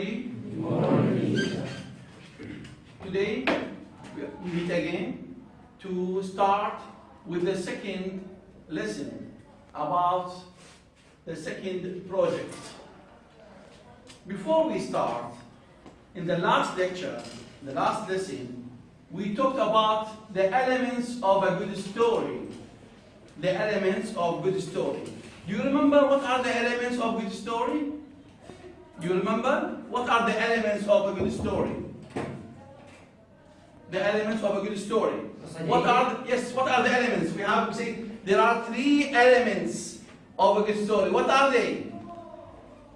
everybody. Today we meet again to start with the second lesson about the second project. Before we start, in the last lecture, the last lesson, we talked about the elements of a good story. The elements of good story. Do you remember what are the elements of good story? Do you remember? What are the elements of a good story? The elements of a good story. What are the elements? We say there are 3 elements of a good story. What are they?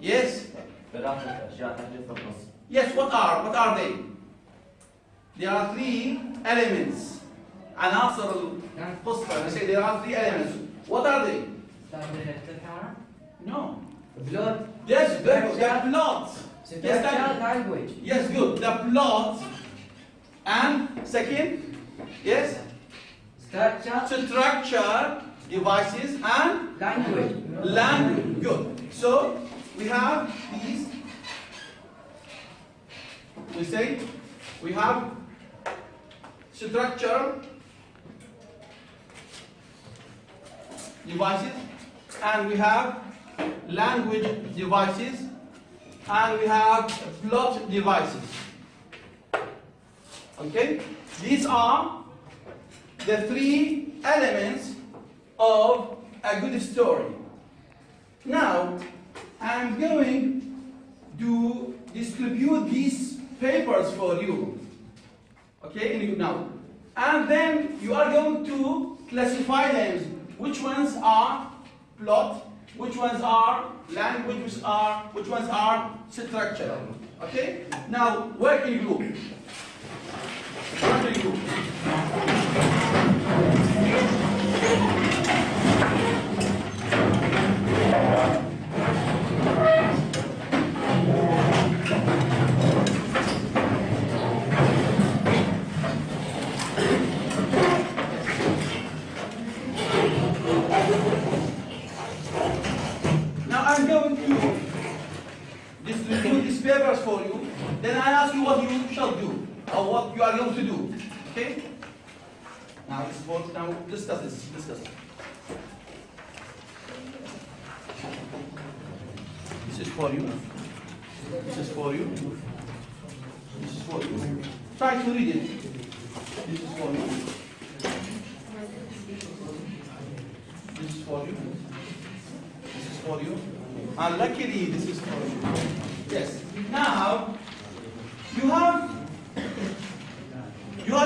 Yes? Yes, what are they? There are 3 elements. عناصر القصة. We say there are 3 elements. What are they? No. Plot. Yes, very good. The plot. Yes, language. yes, good. The plot. And second, yes? Structure, devices, and language. Language. Good. So we have these. We say we have structure, devices, and we have language devices, and we have plot devices. Okay? These are the 3 elements of a good story. Now, I'm going to distribute these papers for you. Okay? Now. And then you are going to classify them. Which ones are plot, which ones are language, which ones are structure. Okay? Now, work in group. Work in group. I'm going to distribute these papers for you. Then I ask you what you shall do, or what you are going to do. Okay? Now discuss this. Discuss. This is for you. This is for you. This is for you. Try to read it. This is for you. This is for you. This is for you. And luckily, this is for you. Yes. Now, you have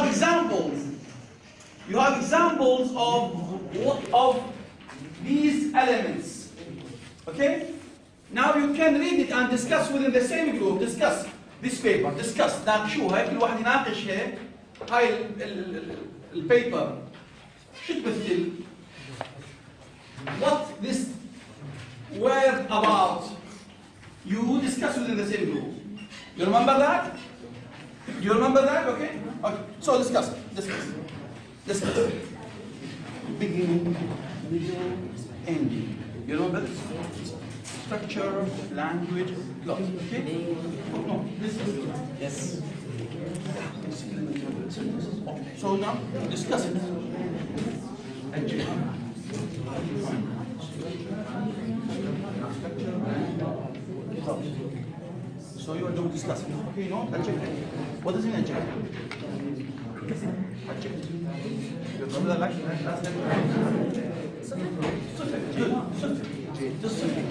examples. You have examples of these elements. Okay? Now you can read it and discuss within the same group. Discuss this paper. Discuss. ناقشوها. كل واحد يناقشها. هاي البيبر. شو تمثل؟ What this word about? You discuss within the same group. You remember that? You remember that? Okay? Okay. So discuss. Discuss. Beginning, middle, ending. You remember this? Structure, language, plot. Okay? No. This is yes. So now discuss it. So you are going to discuss it. Okay, no? Adjective. What does it mean adjective? Adjective. You remember that last lecture? Good. Just something.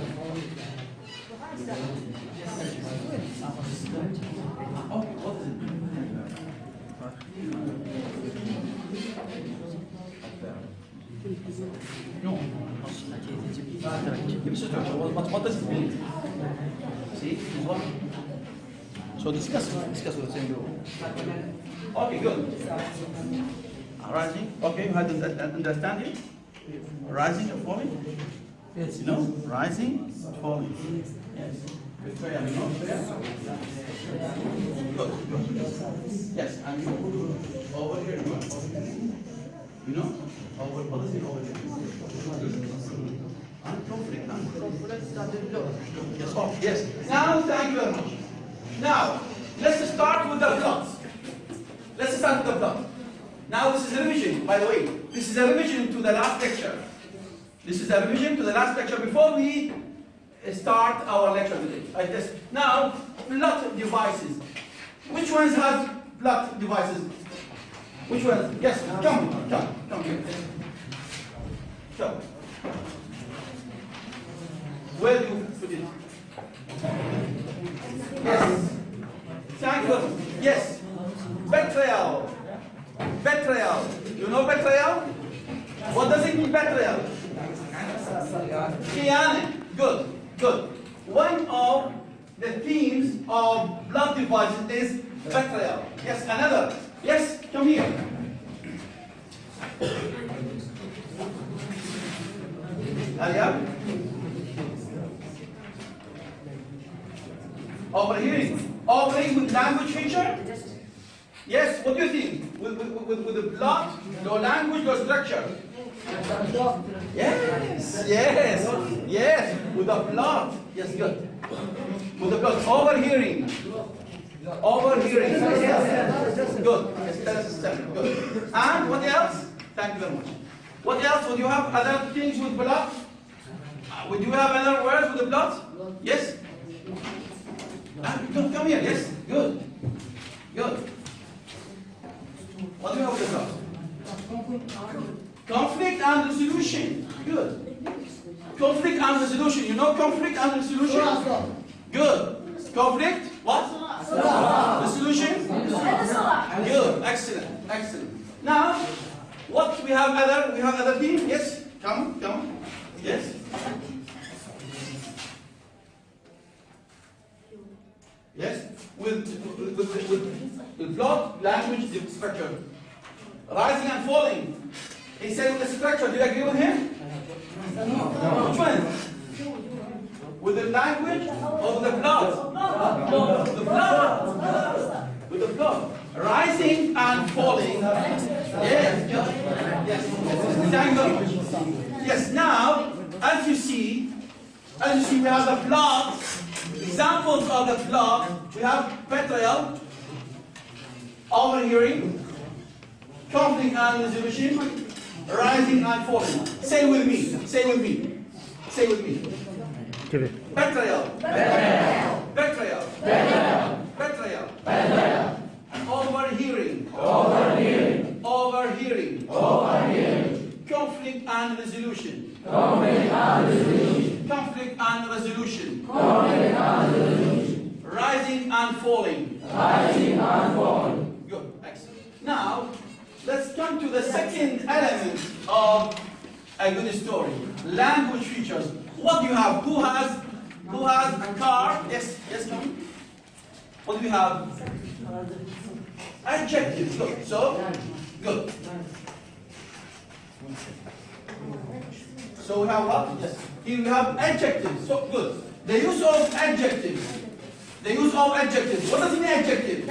Okay, what is it? No. What does it mean? See? So discuss with the same group. Okay, good. Rising. Okay, you had understanding? Rising and falling? Yes. You know? Rising, falling. Yes. Good. Yes, and you over here. You know? Over, what is it over here? Yes, oh, yes. Now, thank you very much. Now, let's start with the plot. Let's start with the plot. Now, this is a revision, by the way. This is a revision to the last lecture. This is a revision to the last lecture before we start our lecture today. Like this. Now, plot devices. Which ones have plot devices? Which ones? Yes, come here. Come. Where do you put it? Yes. Thank you. Yes. Betrayal. Betrayal. You know betrayal? What does it mean, betrayal? Khiyanet. Good. Good. One of the themes of blood devices is betrayal. Yes, another. Yes, come here. Hurry up. Overhearing. Overhearing with language feature? Yes, what do you think? With the blood, your language, your structure? Yes, yes, yes, with the blood. Yes, good. With the blood. Overhearing. Overhearing. Good. Yes, good. And what else? Thank you very much. What else? Would you have other things with blood? Would you have other words with the blood? Yes? Come here, yes? Good. Good. What do you have with the blood? Conflict and resolution. Good. Conflict and resolution. You know conflict and resolution? Good. Conflict? What? Resolution? Good. Excellent. Excellent. Now, what we have other? We have other theme? Yes? Come. Yes? Yes? With plot, language, structure. Rising and falling. He said with the structure. Do you agree with him? Which one? With the language or with the plot? The plot. With the plot. Rising and falling. Yes. Yes. Thank you. Yes. Now, as you see, we have the plot. Examples of the plot. We have betrayal, overhearing, conflict and resolution, rising and falling. Say with me. Say with me. Say with me. Betrayal. Betrayal. Betrayal. Betrayal. Betrayal. Overhearing. Overhearing. Overhearing. Overhearing. Conflict and resolution. Conflict and resolution. Conflict and resolution. Conflict and resolution. Rising and falling. Rising and falling. Good. Excellent. Now, let's come to the second element of a good story. Language features. What do you have? Who has a car? Yes, come. What do we have? Adjectives. Good. So, good. So we have what? Yes. Here we have adjectives. So good. The use of adjectives. The use of adjectives. What does it mean adjective?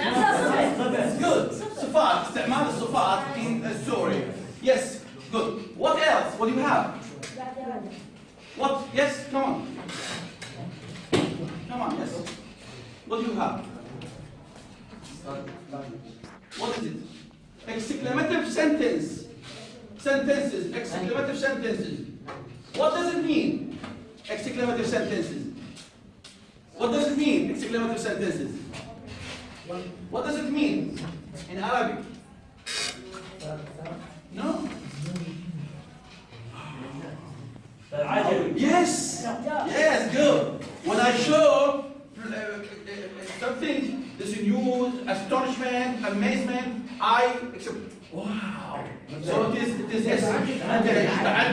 Good. صفات. استعمال الصفات in a story. Yes. Good. What else? What do you have? What? Yes. Come on. Come on. Yes. What do you have? What is it? Exclamative sentence. Sentences. Exclamative sentences. What does it mean? Exclamative sentences. What does it mean? Exclamative sentences. What does it mean in Arabic? No. Yes. Yes. Good. When I show something, there's news, astonishment, amazement, I accept. Wow. So it is yes.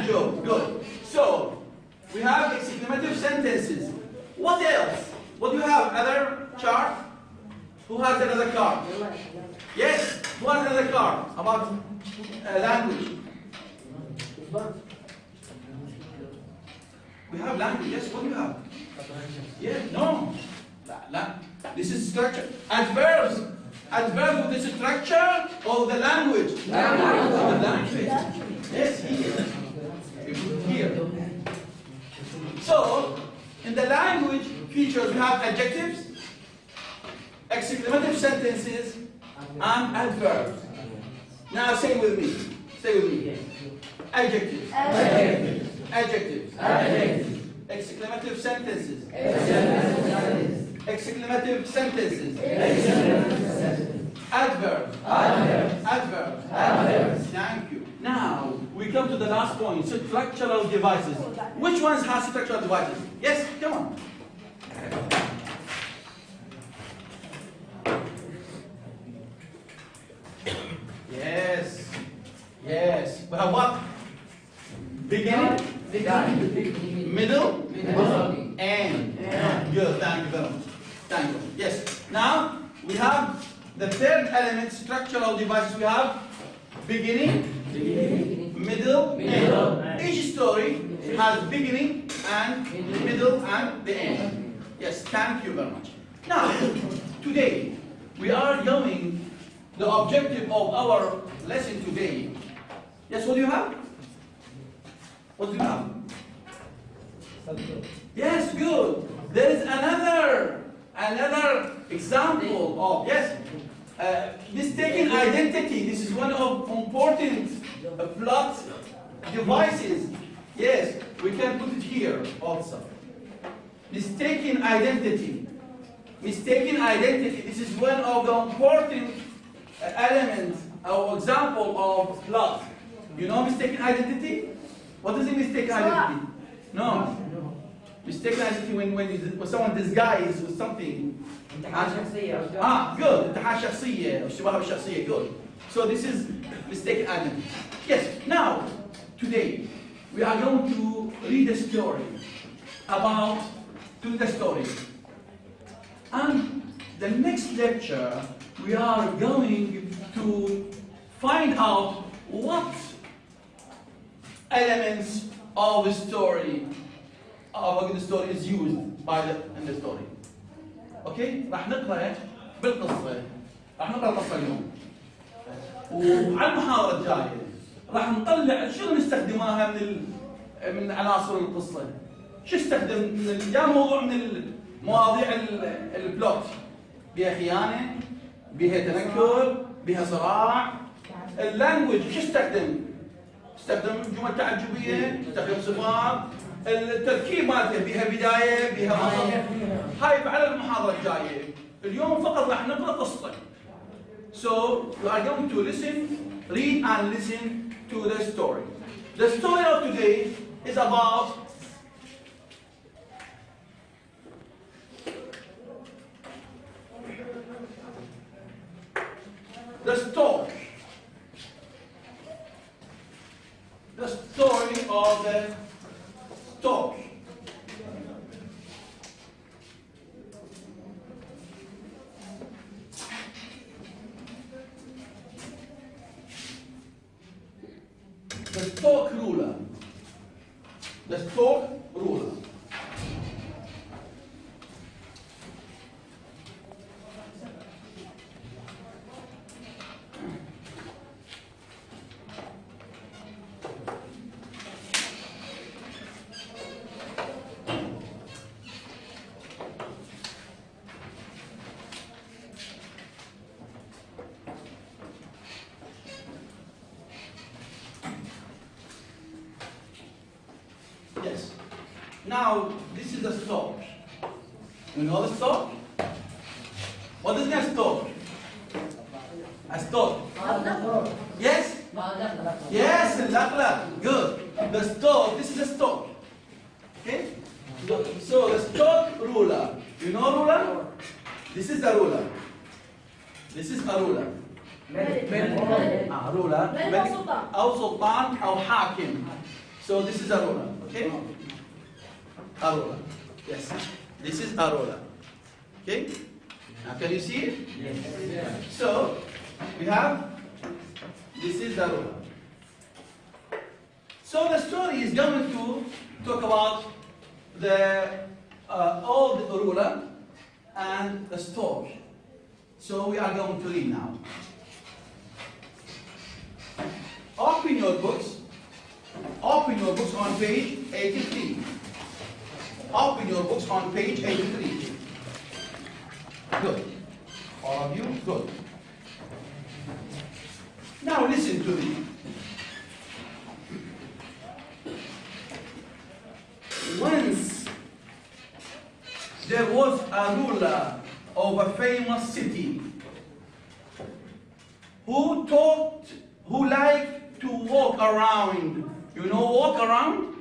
Good. So we have exclamative sentences. What else? What do you have? Other chart? Who has another card? Yes. Who has another card about language? We have language. Yes. What do you have? Yes. No. This is structure. Adverbs. Adverbs with the structure of the language. Language. Yes, here. Here. So, in the language features, we have adjectives, exclamative sentences, and adverbs. Now say with me. Say with me. Adjectives. Adjectives. Adjectives. Adjectives. Exclamative sentences. Exclamative Exclamative sentences. sentences. Adverbs. Adverbs. Adverbs. Adverbs. Thank you. Now we come to the last point, structural devices. Which ones have structural devices? Yes, come on. Yes. Yes. We have what? Beginning, middle, end. Good. Thank you very much. Thank you. Yes. Now we have the third element, structural devices. We have beginning, middle, end. Each story has beginning and middle and the end. Yes. Thank you very much. Now, today we are going. The objective of our lesson today. Yes. What do you have? What do you have? Yes, good. There is another example of, yes, mistaken identity. This is one of important plot devices. Yes, we can put it here also. Mistaken identity. Mistaken identity. This is one of the important elements or example of plot. You know mistaken identity? What is a mistaken identity? No. Mistaken identity when someone disguises with something. Good. انتحال شخصية أو اشتباه بالشخصية. Good. So this is mistaken identity. Yes. Now, today we are going to read a story about the story. And the next lecture we are going to find out what elements of the story is used in the story. اوكي؟ راح نقرا بالقصه. راح نقرا القصه اليوم. وعلى المحاضره الجايه راح نطلع شنو نستخدمها من عناصر القصه. شو استخدم من جاء موضوع من المواضيع البلوت. بها خيانه، بها تنكر، بها صراع. اللانجوج شو استخدم؟ استخدم جمل تعجبيه، استخدم صفات، التركيب مالته بها بدايه، بها وسط. هاي على المحاضره الجايه. اليوم فقط راح نقرا قصه. So you are going to read and listen to the story. The story of today is about the story. The story of the stork. The stork ruler. The stork ruler. Yes. Now, this is the stork. You know the stork? What is a stork? A stork. Yes? Yes, good. The stork, this is a stork. Okay? So the stork ruler. You know ruler? This is the ruler. This is a ruler. ruler. أو سلطان أو حاكم. So this is a ruler. Okay? A ruler. Yes. This is a ruler. Okay? Now can you see it? Yes. So we have, this is the ruler. So the story is going to talk about the old ruler and the stork. So we are going to read now. Open your books. Open your books on page 83. Open your books on page 83. Good. Good. Now listen to me. Once there was a ruler of a famous city who liked to walk around. You know walk around?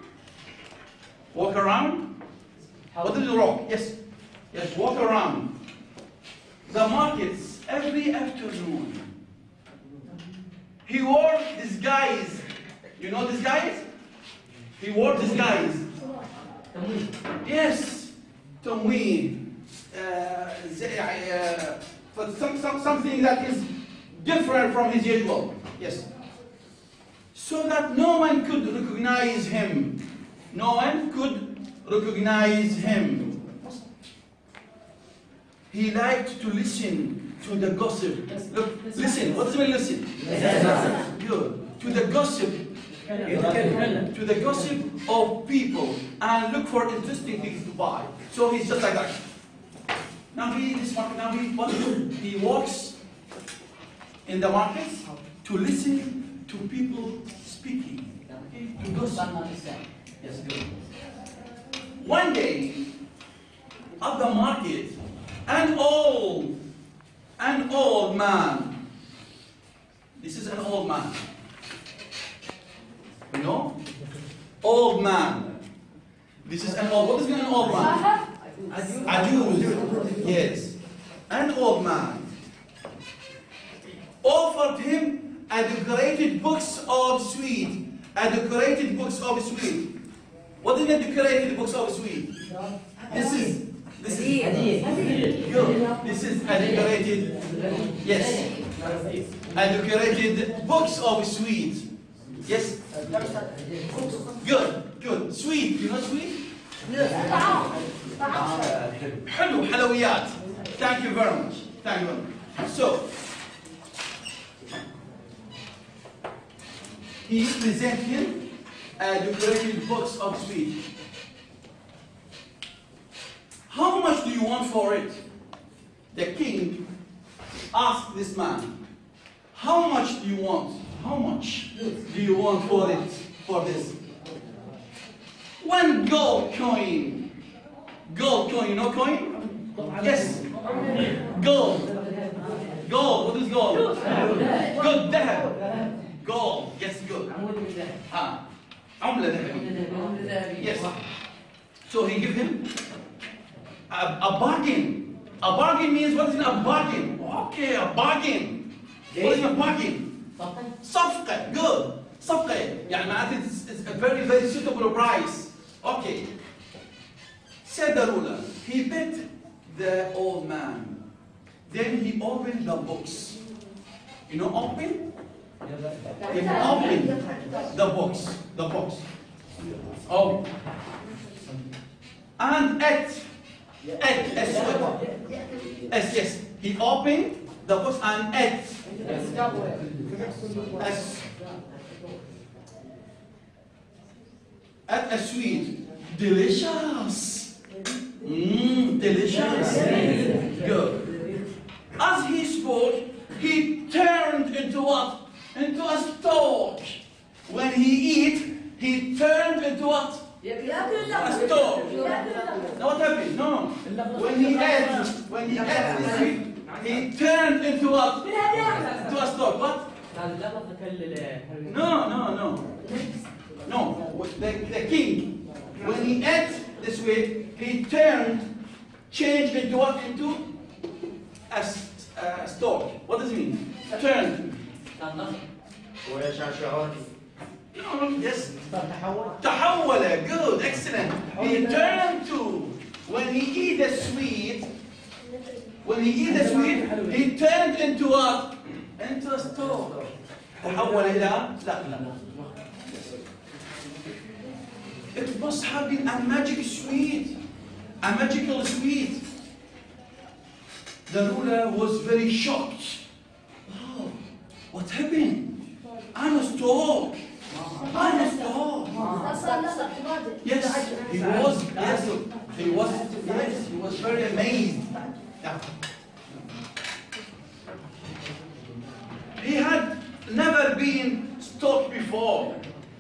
Walk around? What is walk? Yes. Yes, walk around the markets every afternoon. He wore disguise. You know disguise? He wore disguise. Yes. Tamween. Something that is different from his usual. Yes. So that no one could recognize him. No one could recognize him. He liked to listen to the gossip. Look, listen. What's the listen? Good. To the gossip. To the gossip of people and look for interesting things to buy. So he's just like that. Now he walks in the markets to listen to people speaking. Okay? To gossip. Yes, good. One day at the market, an old man. This is an old man. You know? Old man. This is an old. What is an old man? Ajuz. Yes. An old man offered him a decorated box of sweet. A decorated box of sweet. What is a decorated box of sweet? This is good. This is a decorated. Yes. A decorated box of sweet. Yes. Good. Good. Sweet. You know sweet? حلو حلويات. Thank you very much. Thank you very much. So he presented him a decorated box of sweet. How much do you want for it? The king asked this man, how much do you want? How much do you want for it, for this? One gold coin. Gold coin, you know coin? Yes. Gold. Gold, what is gold? Good, ذهب. Gold, yes, good. عملة ذهبية. Yes. So he gave him a bargain. A bargain means what is a bargain? Okay, a bargain. What is a bargain? صفقة. Good. صفقة. يعني معناته it's a very, very suitable price. Okay. Said the ruler. He bet the old man. Then he opened the box. You know open? He opened the box. The box. Oh. And ate. Yes. He opened the box and ate. Ate a sweet. Delicious. Delicious. Good. As he spoke, he turned into what? Into a stork. When he eat, he turned into what? A stork. Now what happened? No. When he ate this sweet, he turned into what? Into a stork. What? No. No. The king, when he ate this way, he changed into what? Into a stork. What does it mean? Turned. No, yes. تحول. Good, excellent. He turned to, when he eat the sweet, he turned into what? Into a stork. تحول إلى لا. It must have been a magic sweet, a magical sweet. The ruler was very shocked. Oh, what happened? I'm a stork. I'm a stork. Yes, he was very amazed. Yeah. never been stalked before.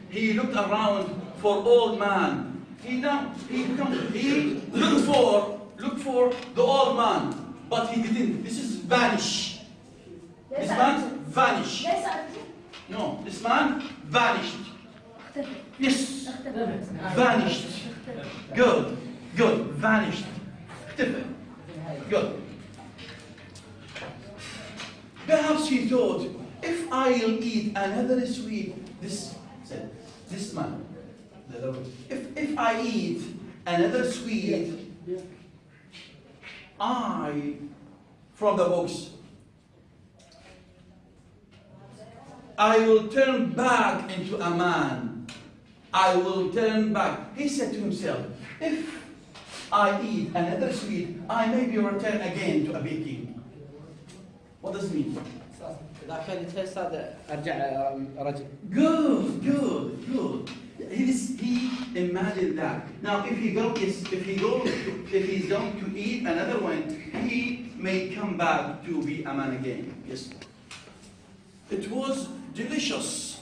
He looked around for old man. He looked for the old man, but he didn't. This is vanish. This man vanished. No, this man vanished. Yes, vanished. Good, good, vanished. Good. Perhaps he thought, if I'll eat another sweet, this man, if I eat another sweet, from the books, I will turn back into a man. I will turn back. He said to himself, if I eat another sweet, I may be returned again to a baking. What does it mean? Good, good, good. He imagined that. Now, if he's going to eat another one, he may come back to be a man again. Yes. It was delicious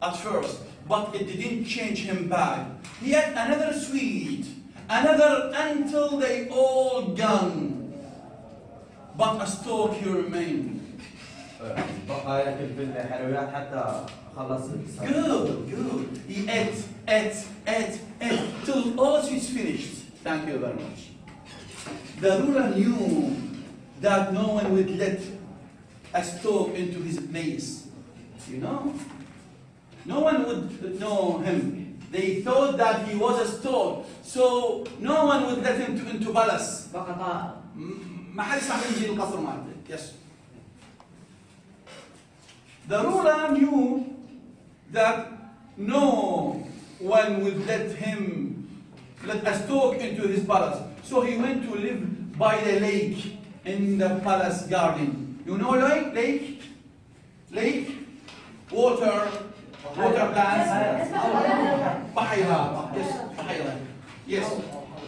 at first, but it didn't change him back. He had another sweet, another until they all gone. But a stalk he remained. بقى ياكل بالحلويات حتى خلص. Good, good. He ate till all sweets finished. Thank you very much. The ruler knew that no one would let a stalk into his place. You know? No one would know him. They thought that he was a stalk, so no one would let him into palace. ما حد يسمح له يجي القصر مالته. Yes. The ruler knew that no one would let a stork into his palace. So he went to live by the lake in the palace garden. You know lake? Water plants. Bahira. Yes, Bahira. Yes,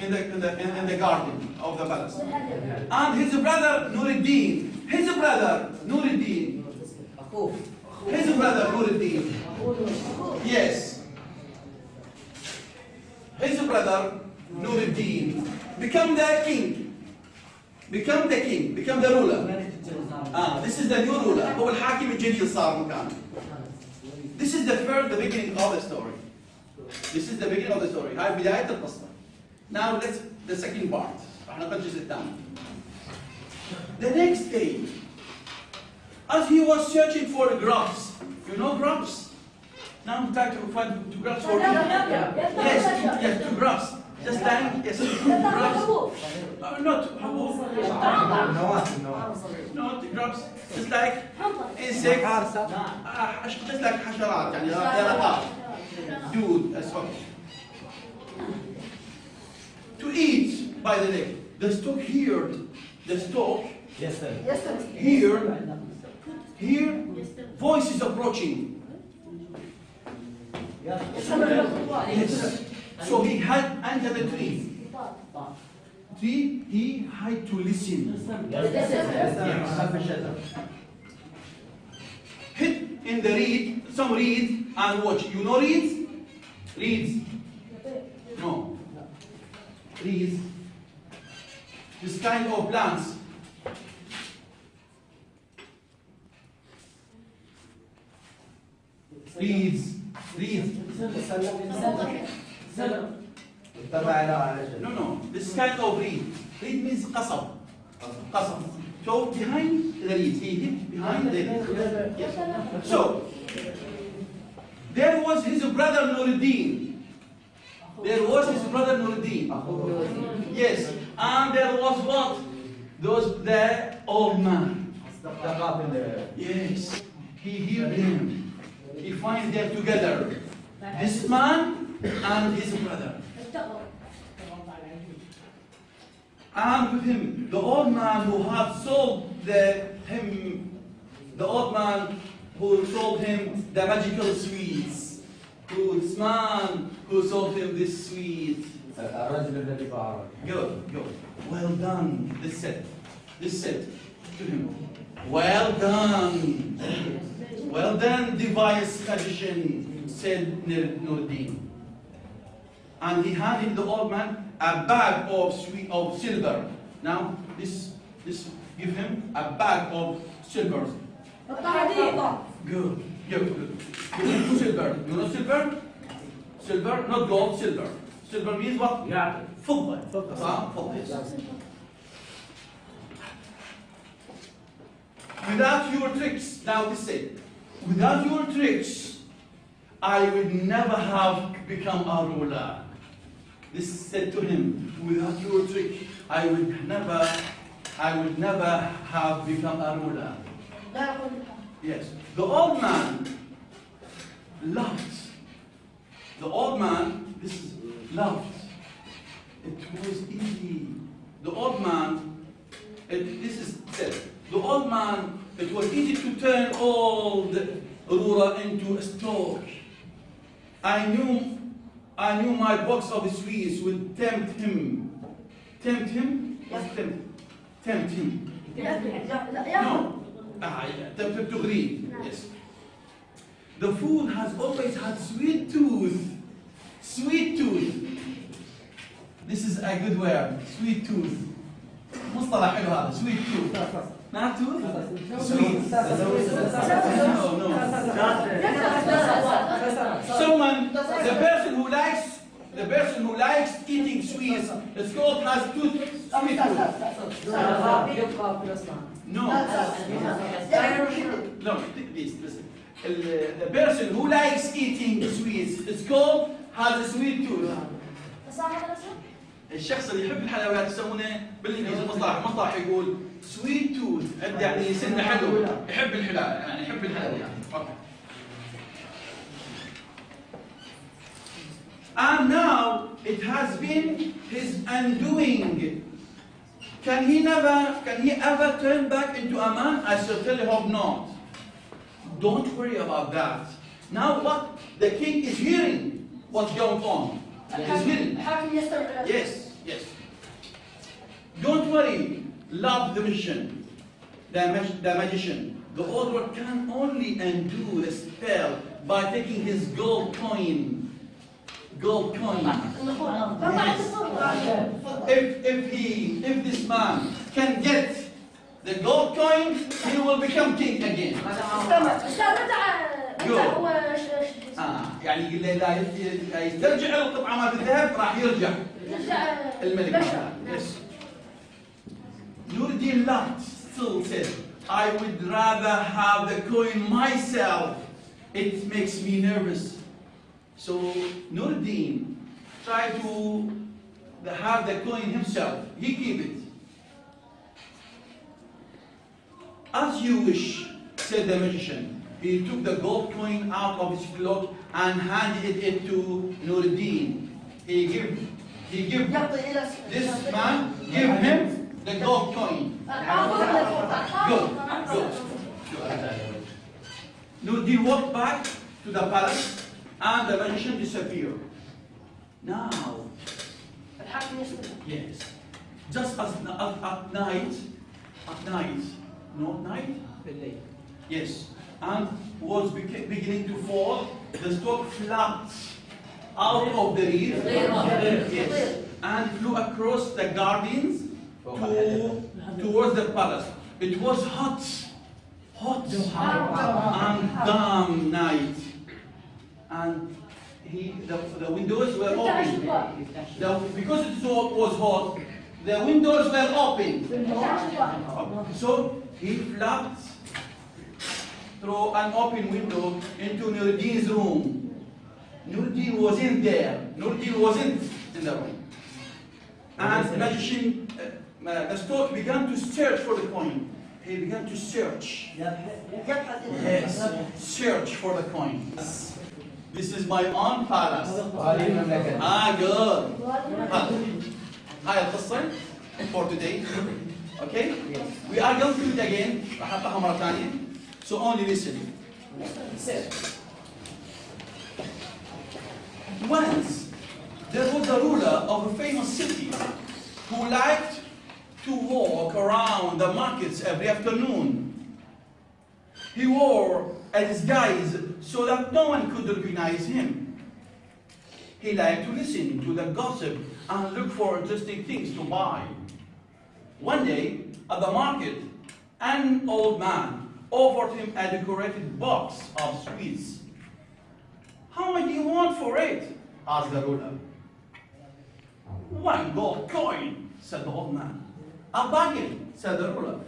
in the garden of the palace. And his brother Nuruddin. His brother Nuruddin. Yes. His brother Nuruddin become the king. Become the ruler. This is the new ruler. هو الحاكم الجديد صار مكانه. This is the beginning of the story. This is the beginning of the story. هاي بداية القصة. Now let's the second part. راح نقل الجزء الثاني. The next day, as he was searching for grubs, you know grubs? Now I'm trying to find two grubs for Yes, two grubs. Just like, yes, grubs. Not grubs. Just like insects. Just like حشرات يعني يرقات. Dude, as well. To eat by the lake. The stork heard. Yes, sir. Here, voices approaching. Yes. So he had under the tree. He had to listen. Hit in the reed, some reed, and watch. You know reeds? Reeds. No. Reeds. This kind of plants. Reeds. No. This kind of reed. Reed means qasab. So behind the reed, he hid behind the reed. Yes. So there was his brother Nuruddin. Yes. And there was what? The old man. Yes. He heard him. He finds them together. This man and his brother. And with him, the old man who had sold him the magical sweets. This man who sold him this sweet. Good. Well done. This said to him, well done. Well done, device magician, said Nuruddin. And he handed the old man a bag of silver. Now, this give him a bag of silver. Good. Give him silver. You know silver? Silver, not gold, silver. Silver means what? Yeah. فضة. فضة. Yes. Without your tricks, now this it. Without your tricks, I would never have become a ruler. This said to him, without your trick, I would never have become a ruler. Yes. The old man loved. The old man, this is loved. It was easy. The old man, this is said. The old man, it was easy to turn all the ruler into a store. I knew my box of sweets would tempt him. Tempt him? What's tempt him? No. Tempt to greed. Yes. The food has always had sweet tooth. Sweet tooth. This is a good word. Sweet tooth. مصطلح حلو هذا. Sweet tooth. Not tooth? Sweet. No. Someone, the person who likes eating sweets, it's called has tooth. Sweet tooth. No. No. Please listen. The person who likes eating sweets, it's called has a sweet tooth. الشخص اللي يحب الحلويات يسمونه بالانجليزي مصطلح يقول سويت توث، يعني سنه حلو، يحب الحلال، يعني يحب الحلويات. Okay. And now it has been his undoing. Can he ever turn back into a man? I certainly hope not. Don't worry about that. Now what? The king is hearing what's going on. He's hearing. Yes. Don't worry. Love the magician. The old one can only undo the spell by taking his gold coin. Yes. If this man can get the gold coin, he will become king again. يعني يقول له لا يسترجع القطعة مال الذهب راح يرجع الملك. Yes. Nuruddin laughed, still said, I would rather have the coin myself. It makes me nervous. So Nuruddin tried to have the coin himself. He keep it. As you wish, said the magician. He took the gold coin out of his cloak and handed it to Nuruddin. He give this man, give him the gold coin. Good. Nuruddin walked back to the palace and the magician disappeared. Now, yes, just as at night, yes, and was beginning to fall, the stork flapped out of the reef, yes, and flew across the gardens towards the palace. It was hot and damp night, and the windows were open. Because it was hot, the windows were open. So he flapped through an open window into Nuruddin's room. Nuruddin wasn't there. Nuruddin wasn't in the room. And the magician, the stork began to search for the coin. He began to search. Yes, search for the coin. This is my own palace. Good. هاي القصة for today. Okay? We are going to do it again. راح أطلعها مرة ثانية. So only listen. Once there was a ruler of a famous city who liked to walk around the markets every afternoon. He wore a disguise so that no one could recognize him. He liked to listen to the gossip and look for interesting things to buy. One day, at the market, an old man offered him a decorated box of sweets. "How much do you want for it?" asked the ruler. "1 gold coin," said the old man. "A bargain," said the ruler.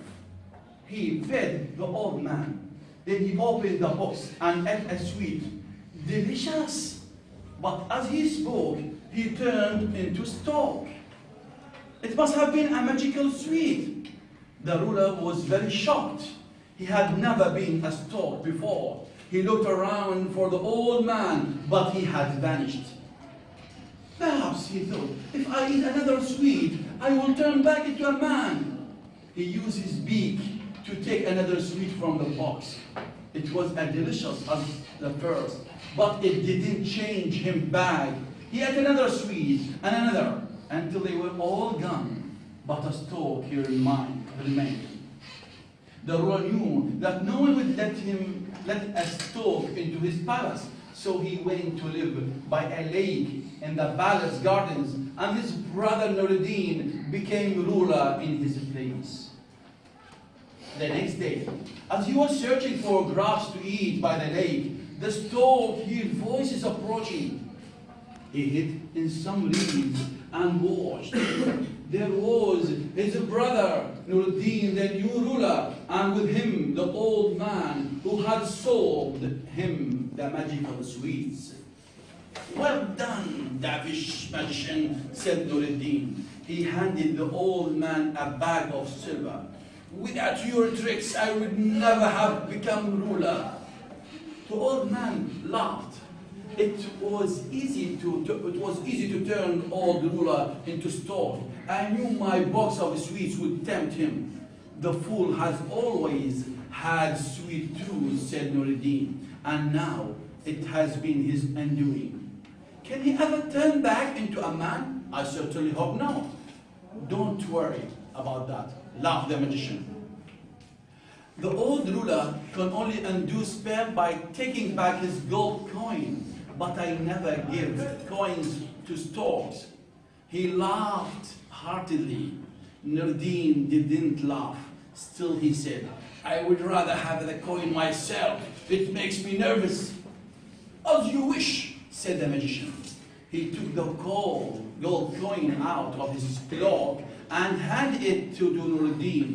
He fed the old man. Then he opened the box and ate a sweet. Delicious! But as he spoke, he turned into stork. It must have been a magical sweet. The ruler was very shocked. He had never been a stork before. He looked around for the old man, but he had vanished. Perhaps, he thought, if I eat another sweet, I will turn back into a man. He used his beak to take another sweet from the box. It was as delicious as the first, but it didn't change him back. He ate another sweet and another until they were all gone, but a stork he remained. The ruler knew that no one would let a stork into his palace, so he went to live by a lake in the palace gardens, and his brother Nuruddin became ruler in his place. The next day, as he was searching for grass to eat by the lake, the stork heard voices approaching. He hid in some reeds and watched. There was his brother Nuruddin, the new ruler, and with him the old man who had sold him the magical sweets. "Well done, Davish magician," said Nuruddin. He handed the old man a bag of silver. "Without your tricks, I would never have become ruler." The old man laughed. It was easy to turn old ruler into stork. I knew my box of sweets would tempt him. "The fool has always had sweet tooth," said Nuruddin, "and now it has been his undoing. Can he ever turn back into a man? I certainly hope not." "Don't worry about that," laughed the magician. "The old ruler can only undo spell by taking back his gold coin, but I never give coins to storks." He laughed heartily. Nuruddin didn't laugh. Still he said, "I would rather have the coin myself. It makes me nervous." "As you wish," said the magician. He took the gold coin out of his cloak and handed it to Nuruddin.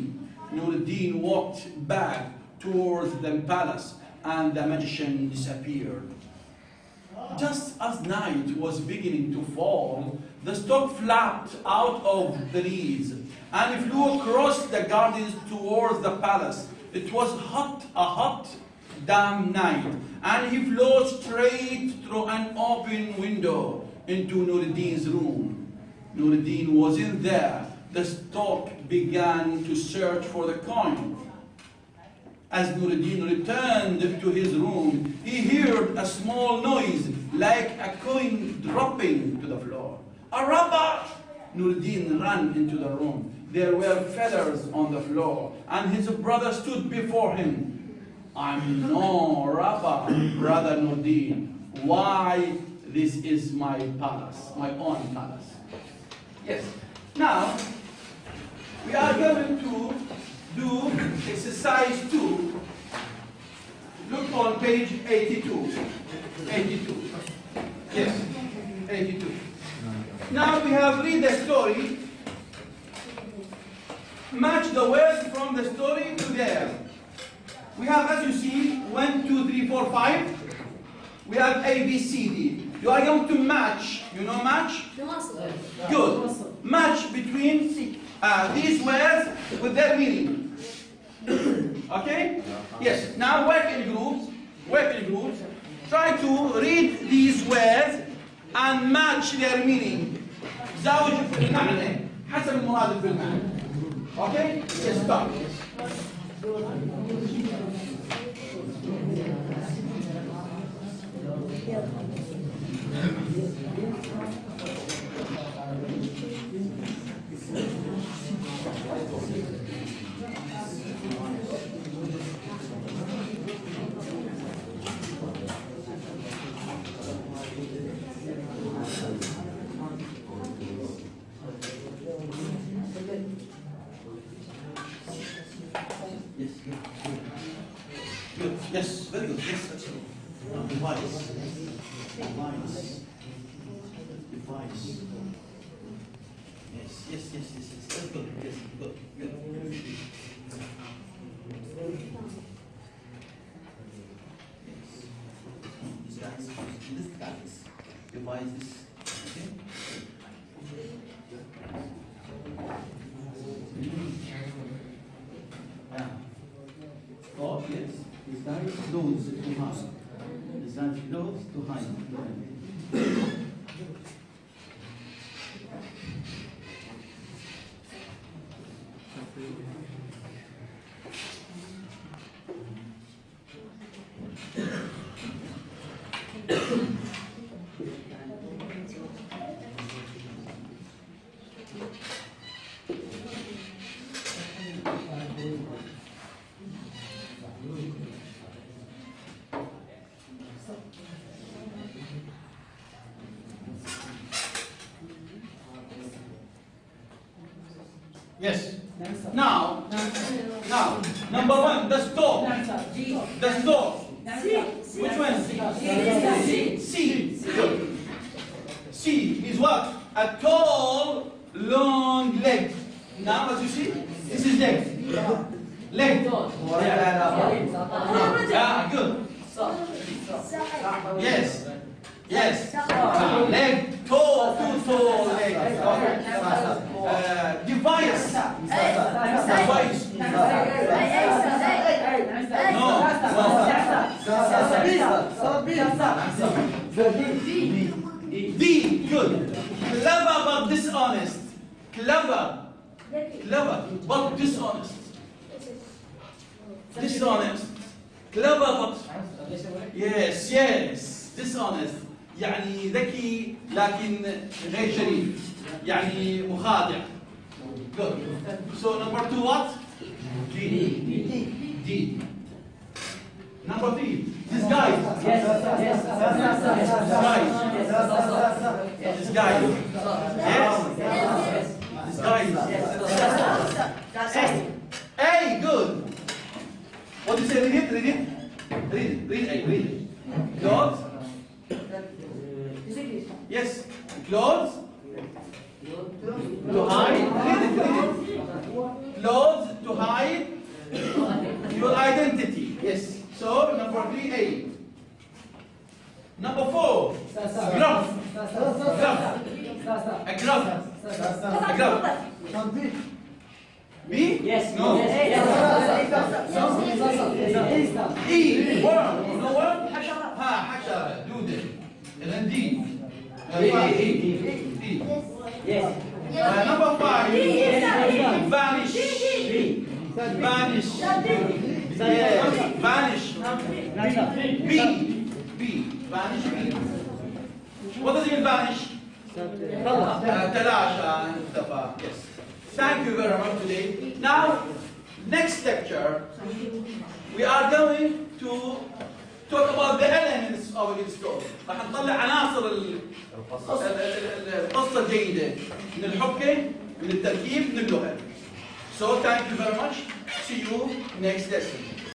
Nuruddin walked back towards the palace, and the magician disappeared. Just as night was beginning to fall, the stork flapped out of the reeds and flew across the gardens towards the palace. It was a hot, damp night, and he flew straight through an open window into Nuruddin's room. Nuruddin wasn't there. The stork began to search for the coin. As Nuruddin returned to his room, he heard a small noise like a coin dropping to the floor. "A robber!" Nuruddin ran into the room. There were feathers on the floor, and his brother stood before him. "I'm no robber, brother Nuruddin. Why, this is my palace, my own palace." Yes. Now, we are going to do exercise 2. Look on page 82. 82. Yes, 82. Now we have read the story. Match the words from the story to there. We have, as you see, 1, 2, 3, 4, 5. We have A, B, C, D. You are going to match. You know match? Good. Match between these words with their meaning. Okay? Yes. Now work in groups. Work in groups. Try to read these words and match their meaning. زوج في المعنى حسب المراد في المعنى. Okay? Yes, start. Yes, very good. Yes, that's good. Device. Yes. That's good. Yes, good. These guys, this guys, devices. Okay. Yeah. Oh, yes. This guy close to hide. This guy close to hide. Yes. Now, number one, the store. The store. Which one? C. C is what? A tall, long leg. Now, as you see, this is leg. Leg. Yeah, good. Yes. Leg, tall, too tall leg. Device. D, good. Clever but dishonest. Clever but dishonest. Clever but yes. Dishonest. يعني ذكي لكن غير شريف. يعني مخادع. Good. So number two what? D. Number three. Disguise. Disguise. A, good. What do you say? Read it. Clothes. Yes. Clothes. To hide. Read it. Clothes to hide your identity. Yes. So number 3A. Number 4. Glove. A glove. B? Yes. No. E. Worm. No worm? حشرة. دودة. And then D. D. Yes. Number 5. Vanish. Vanish. Yes. Vanish. B. Vanish. B. What does it mean vanish? تلاشى. Yes. Thank you very much today. Now, next lecture, we are going to talk about the elements of the story. راح نطلع عناصر القصة الجيدة من الحبكة، من التركيب، من اللغة. So thank you very much. See you next lesson.